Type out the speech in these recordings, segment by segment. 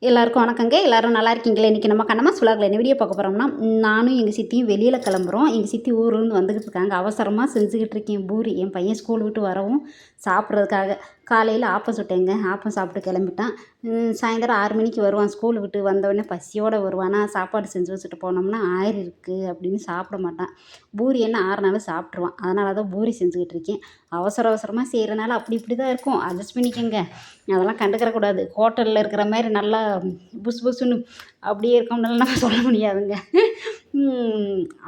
எல்லாருக்கும் வணக்கங்க. எல்லாரும் நல்லா இருக்கீங்களா? இன்றைக்கி நம்ம கண்ணம்மா சுலாகில் என்ன வீடியோ பார்க்க போகிறோம்னா, நானும் எங்கள் சித்தியும் வெளியில் கிளம்புறோம். எங்கள் சித்தி ஊர்லேருந்து வந்துக்கிட்டு இருக்காங்க. அவசரமாக செஞ்சுக்கிட்டு இருக்கேன் பூரி. என் பையன் ஸ்கூல் விட்டு வரவும் சாப்பிட்றதுக்காக. காலையில் ஆப்பம் சுட்டேங்க. ஆப்பம் சாப்பிட்டு கிளம்பிட்டான். சாயந்தரம் 6 மணிக்கு வருவான். ஸ்கூல் விட்டு வந்தவொடனே பசியோடு வருவான். சாப்பாடு செஞ்சு வச்சுட்டு போனோம்னா ஆறிருக்கு அப்படின்னு சாப்பிட மாட்டான். பூரி என்ன ஆறுனாலும் சாப்பிட்ருவான். அதனால தான் பூரி செஞ்சுக்கிட்டு இருக்கேன். அவசரமாக செய்கிறனால அப்படி இப்படி தான் இருக்கும். அட்ஜஸ்ட் பண்ணிக்கங்க. அதெல்லாம் கண்டுக்கிறக்கூடாது. ஹோட்டலில் இருக்கிற மாதிரி நல்லா புசு புசுன்னு அப்படியே இருக்கோம்னால நம்ம சொல்ல முடியாதுங்க.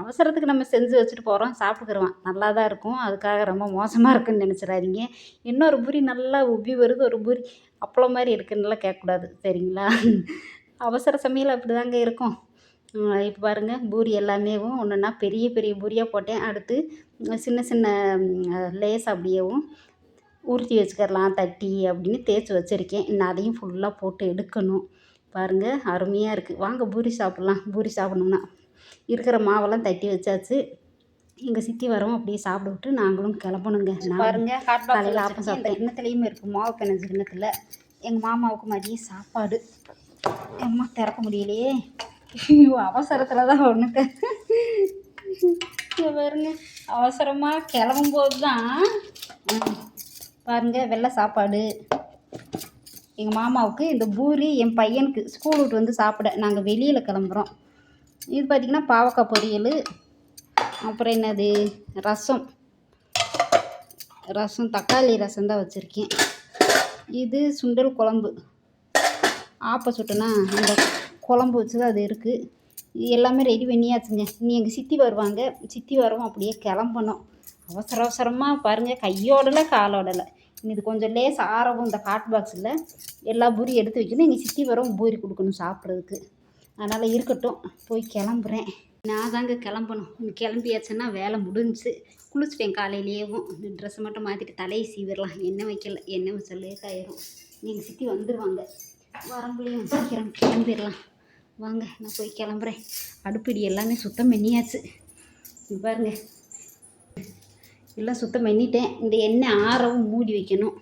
அவசரத்துக்கு நம்ம செஞ்சு வச்சுட்டு போகிறோம், சாப்பிட்டுக்கிருவான். நல்லா தான் இருக்கும். அதுக்காக ரொம்ப மோசமாக இருக்குதுன்னு நினச்சிடாதீங்க. இன்னொரு பூரி நல்லா உப்பி வருது, ஒரு பூரி அப்பளம் மாதிரி இருக்குன்னுலாம் கேட்கக்கூடாது, சரிங்களா? அவசர சமையல் அப்படி தாங்க இருக்கும். இப்போ பாருங்கள், பூரி எல்லாமேவும் ஒன்றுன்னா பெரிய பெரிய பூரியாக போட்டேன். அடுத்து சின்ன சின்ன லேஸ் அப்படியேவும் உருட்டி வச்சுக்கிடலாம் தட்டி அப்படின்னு தேய்ச்சி வச்சுருக்கேன். இன்னும் அதையும் ஃபுல்லாக போட்டு எடுக்கணும். பாருங்கள், அருமையாக இருக்குது. வாங்க பூரி சாப்பிட்லாம். பூரி சாப்பிட்ணுன்னா இருக்கிற மாவெல்லாம் தட்டி வச்சாச்சு. எங்கள் சித்தி வரவும் அப்படியே சாப்பிட விட்டு நாங்களும் கிளம்பணுங்க. நான் பாருங்கள், காலையில் ஆப்பம் சாப்பிட்டேன். கிண்ணத்துலேயுமே இருக்குது, மாவு பிணைஞ்சு கிண்ணத்தில். எங்கள் மாமாவுக்கு மதியம் சாப்பாடு. அம்மா திறக்க முடியலையே, அவசரத்தில் தான் ஒன்றுக்கு பாருங்க. அவசரமாக கிளம்பும்போது தான் பாருங்கள் வெள்ளை சாப்பாடு எங்கள் மாமாவுக்கு, இந்த பூரி என் பையனுக்கு ஸ்கூல் விட்டு வந்து சாப்பிட நாங்கள் வெளியில் கிளம்புறோம். இது பார்த்திங்கன்னா பாவக்காய் பொரியல், அப்புறம் என்னது ரசம் தக்காளி ரசம் தான் வச்சுருக்கேன். இது சுண்டல் குழம்பு. ஆப்ப சுட்டனா அந்த குழம்பு வச்சு அது இருக்குது. இது எல்லாமே ரெடி பண்ணியாச்சுங்க. இனி எங்கள் சித்தி வருவாங்க. சித்தி வரவும் அப்படியே கிளம்பணும். அவசரமாக பாருங்கள், கையோடலை காலோடலை. இது கொஞ்சம் லேஸ் ஆறவும் இந்த ஹாட் பாக்ஸில் எல்லா பூரி எடுத்து வைக்கணும். எங்கள் சித்தி வரவும் பூரி கொடுக்கணும் சாப்பிட்றதுக்கு. அதனால் இருக்கட்டும், போய் கிளம்புறேன். நான் தாங்க கிளம்பணும். கிளம்பியாச்சுன்னா வேலை முடிஞ்சிச்சு. குளிச்சுட்டேன் காலையிலேயும். இந்த ட்ரெஸ்ஸை மட்டும் மாற்றிட்டு தலையை சீவிடலாம். எண்ணெய் வைக்கல, எண்ணெய் வச்சா லேட் ஆயிரும். எங்கள் சித்தி வந்துடுவாங்க. வரம்புலையும் சீக்கிரம் கிளம்பிடலாம். வாங்க, நான் போய் கிளம்புறேன். அடுப்படி எல்லாமே சுத்தம் பண்ணியாச்சு. பாருங்க, எல்லாம் சுத்தம் பண்ணிட்டேன். இந்த எண்ணெய் ஆறவும் மூடி வைக்கணும்.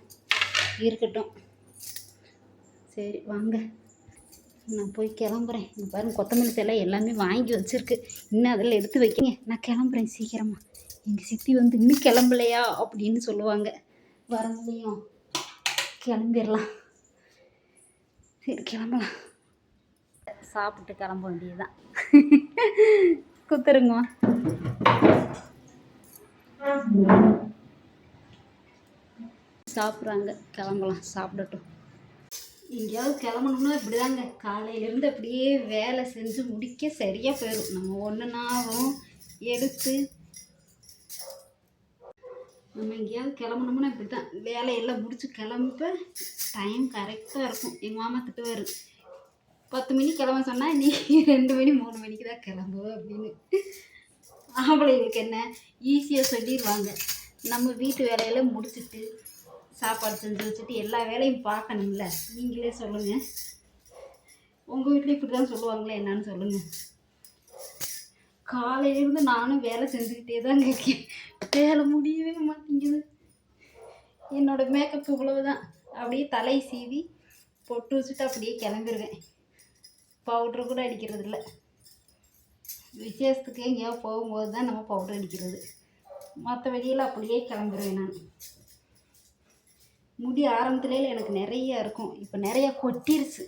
இருக்கட்டும், சரி வாங்க நான் போய் கிளம்புறேன். இங்கே பாருங்கள், கொத்தமல்லி தழை எல்லாமே வாங்கி வச்சுருக்கு. இன்னும் அதில் எடுத்து வைக்கிங்க. நான் கிளம்புறேன் சீக்கிரமாக. எங்கள் சித்தி வந்து இன்னும் கிளம்பலையா அப்படின்னு சொல்லுவாங்க. வரங்களையும் கிளம்பிடலாம். சரி கிளம்பலாம். சாப்பிட்டு கிளம்ப வேண்டியதுதான். குத்துருங்க. சாப்பிட்றாங்க, கிளம்பலாம், சாப்பிடட்டும். எங்கேயாவது கிளம்பணும்னா இப்படி தாங்க. காலையிலேருந்து அப்படியே வேலை செஞ்சு முடிக்க சரியாக போயிடும். நம்ம ஒன்றுனாலும் எடுத்து நம்ம எங்கேயாவது கிளம்பணும்னா இப்படி தான் வேலையெல்லாம் முடிச்சு கிளம்ப டைம் கரெக்டாக இருக்கும். எங்கள் மாமா திட்டுவார், 10 மணிக்கு கிளம்ப சொன்னால் நீ 2 மணி 3 மணிக்கு தான் கிளம்புவ அப்படின்னு. ஆம்பளைங்களுக்கு என்ன ஈஸியாக சொல்லிடுவாங்க. நம்ம வீட்டு வேலையெல்லாம் முடிச்சுட்டு சாப்பாடு செஞ்சு வச்சுட்டு எல்லா வேலையும் பார்க்கணும்ல. நீங்களே சொல்லுங்கள், உங்கள் வீட்டில் இப்படி தான் சொல்லுவாங்களே என்னன்னு சொல்லுங்கள். காலையிலேருந்து நானும் வேலை செஞ்சுக்கிட்டே தாங்க இருக்கேன். வேலை முடியவே மாட்டேங்குது. என்னோடய மேக்கப் இவ்வளவுதான். அப்படியே தலை சீவி பொட்டு வச்சுட்டு அப்படியே கிளம்பிடுவேன். பவுட்ரு கூட அடிக்கிறது இல்லை. விசேஷத்துக்கு எங்கேயாவது போகும்போது தான் நம்ம பவுட்ரு அடிக்கிறது. மற்ற வெளியில் அப்படியே கிளம்பிடுவேன் நான். முடி ஆரம்பத்துலேயே எனக்கு நிறையா இருக்கும். இப்போ நிறையா கொட்டிருச்சு.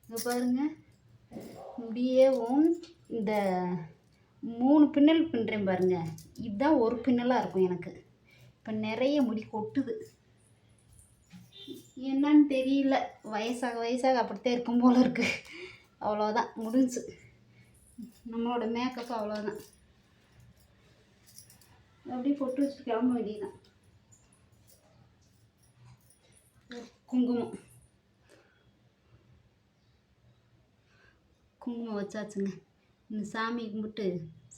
இங்கே பாருங்கள், முடியவும் இந்த 3 பின்னல் பின்னுறேன் பாருங்கள். இதுதான் ஒரு பின்னலாக இருக்கும் எனக்கு. இப்போ நிறைய முடி கொட்டுது. என்னன்னு தெரியல, வயசாக அப்படித்தான் இருக்கும் போல இருக்குது. அவ்வளோதான், முடிஞ்சு நம்மளோட மேக்கப் அவ்வளோதான். அப்படியே பொட்டு வச்சுட்டு கிளம்ப வேண்டியதுதான். குங்குமம் வச்சாச்சுங்க. இந்த சாமி கும்பிட்டு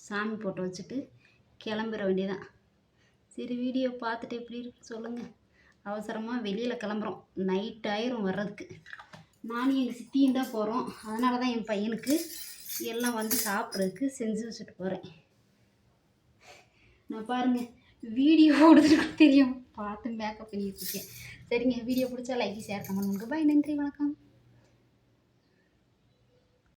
சாமி போட்டு வச்சுட்டு கிளம்பிட வேண்டியதான். சரி, வீடியோ பார்த்துட்டு எப்படி இருக்கு சொல்லுங்கள். அவசரமாக வெளியில் கிளம்புறோம். நைட் ஆயிரும் வர்றதுக்கு. நானும் எங்கள் சித்தியும் தான் போகிறோம். அதனால தான் என் பையனுக்கு எல்லாம் வந்து சாப்பிட்றதுக்கு செஞ்சு வச்சுட்டு போகிறேன். நான் பாருங்கள், வீடியோ எடுத்துட்டு தெரியும் பார்த்து மேக்கப் பண்ணிட்டு இருக்கேன். சரிங்க, வீடியோ பிடிச்சா லைக், ஷேர், கமெண்ட் பண்ணுங்க. பாய், நன்றி, வணக்கம்.